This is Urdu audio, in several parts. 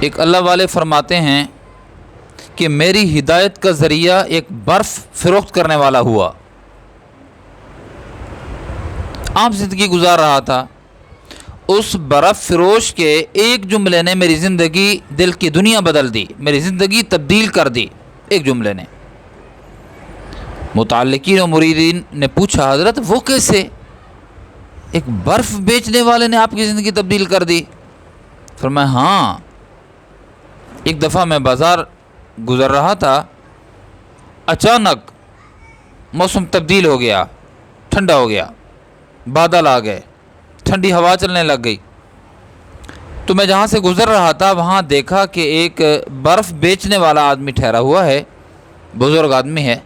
ایک اللہ والے فرماتے ہیں کہ میری ہدایت کا ذریعہ ایک برف فروخت کرنے والا ہوا، عام زندگی گزار رہا تھا، اس برف فروش کے ایک جملے نے میری زندگی، دل کی دنیا بدل دی، میری زندگی تبدیل کر دی، ایک جملے نے۔ متعلقین و مریدین نے پوچھا حضرت وہ کیسے؟ ایک برف بیچنے والے نے آپ کی زندگی تبدیل کر دی؟ فرمایا ہاں، ایک دفعہ میں بازار گزر رہا تھا، اچانک موسم تبدیل ہو گیا، ٹھنڈا ہو گیا، بادل آ گئے، ٹھنڈی ہوا چلنے لگ گئی، تو میں جہاں سے گزر رہا تھا وہاں دیکھا کہ ایک برف بیچنے والا آدمی ٹھہرا ہوا ہے، بزرگ آدمی ہے،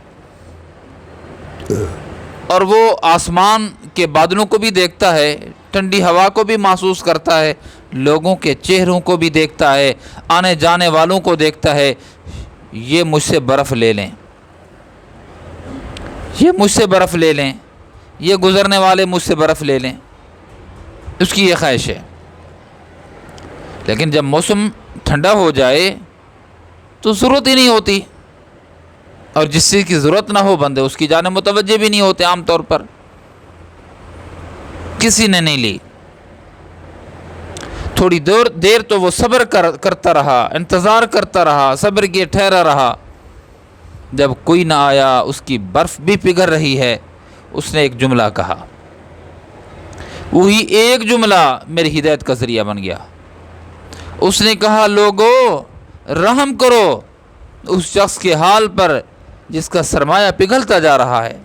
اور وہ آسمان کے بادلوں کو بھی دیکھتا ہے، ٹھنڈی ہوا کو بھی محسوس کرتا ہے، لوگوں کے چہروں کو بھی دیکھتا ہے، آنے جانے والوں کو دیکھتا ہے۔ یہ مجھ سے برف لے لیں، یہ مجھ سے برف لے لیں، یہ گزرنے والے مجھ سے برف لے لیں، اس کی یہ خواہش ہے۔ لیکن جب موسم ٹھنڈا ہو جائے تو ضرورت ہی نہیں ہوتی، اور جس چیز کی ضرورت نہ ہو بندے اس کی جانب متوجہ بھی نہیں ہوتے، عام طور پر کسی نے نہیں لی۔ تھوڑی دیر تو وہ صبر کرتا رہا، انتظار کرتا رہا، صبر کیے ٹھہرا رہا، جب کوئی نہ آیا، اس کی برف بھی پگھل رہی ہے، اس نے ایک جملہ کہا، وہی ایک جملہ میری ہدایت کا ذریعہ بن گیا۔ اس نے کہا لوگو رحم کرو اس شخص کے حال پر جس کا سرمایہ پگھلتا جا رہا ہے،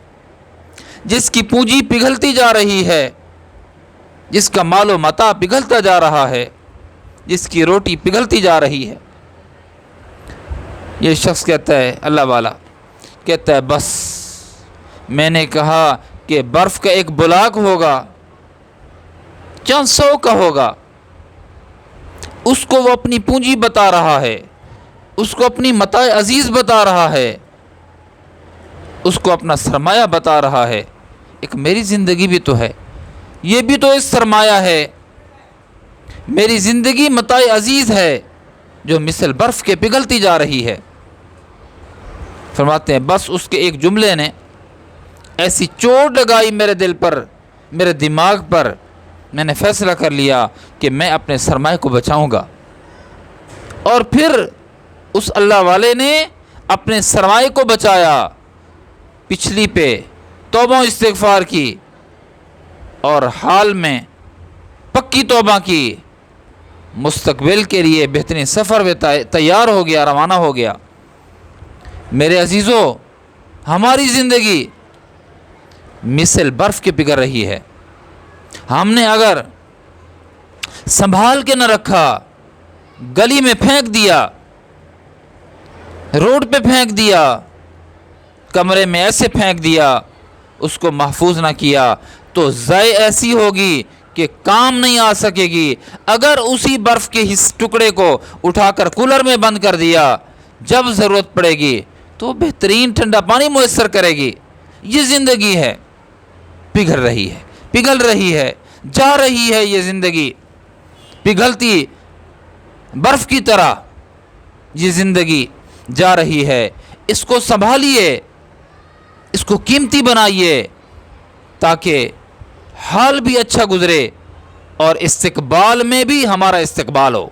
جس کی پونجی پگھلتی جا رہی ہے، جس کا مال و متاع پگھلتا جا رہا ہے، جس کی روٹی پگھلتی جا رہی ہے۔ یہ شخص کہتا ہے، اللہ والا کہتا ہے بس میں نے کہا کہ برف کا ایک بلاک ہوگا، چند سو کا ہوگا، اس کو وہ اپنی پونجی بتا رہا ہے، اس کو اپنی متاع عزیز بتا رہا ہے، اس کو اپنا سرمایہ بتا رہا ہے۔ ایک میری زندگی بھی تو ہے، یہ بھی تو ایک سرمایہ ہے، میری زندگی متاع عزیز ہے جو مثل برف کے پگھلتی جا رہی ہے۔ فرماتے ہیں بس اس کے ایک جملے نے ایسی چوٹ لگائی میرے دل پر، میرے دماغ پر، میں نے فیصلہ کر لیا کہ میں اپنے سرمایہ کو بچاؤں گا۔ اور پھر اس اللہ والے نے اپنے سرمایہ کو بچایا، پچھلی پہ توبہ و استغفار کی، اور حال میں پکی توبہ کی، مستقبل کے لیے بہترین سفر میں تیار ہو گیا، روانہ ہو گیا۔ میرے عزیزو، ہماری زندگی مثل برف کے پگھل رہی ہے، ہم نے اگر سنبھال کے نہ رکھا، گلی میں پھینک دیا، روڈ پہ پھینک دیا، کمرے میں ایسے پھینک دیا، اس کو محفوظ نہ کیا، تو ضائع ایسی ہوگی کہ کام نہیں آ سکے گی۔ اگر اسی برف کے ٹکڑے کو اٹھا کر کولر میں بند کر دیا، جب ضرورت پڑے گی تو بہترین ٹھنڈا پانی میسر کرے گی۔ یہ زندگی ہے، پگھل رہی ہے، پگھل رہی ہے، جا رہی ہے، یہ زندگی پگھلتی برف کی طرح یہ زندگی جا رہی ہے۔ اس کو سنبھالیے، اس کو قیمتی بنائیے تاکہ حال بھی اچھا گزرے اور استقبال میں بھی ہمارا استقبال ہو۔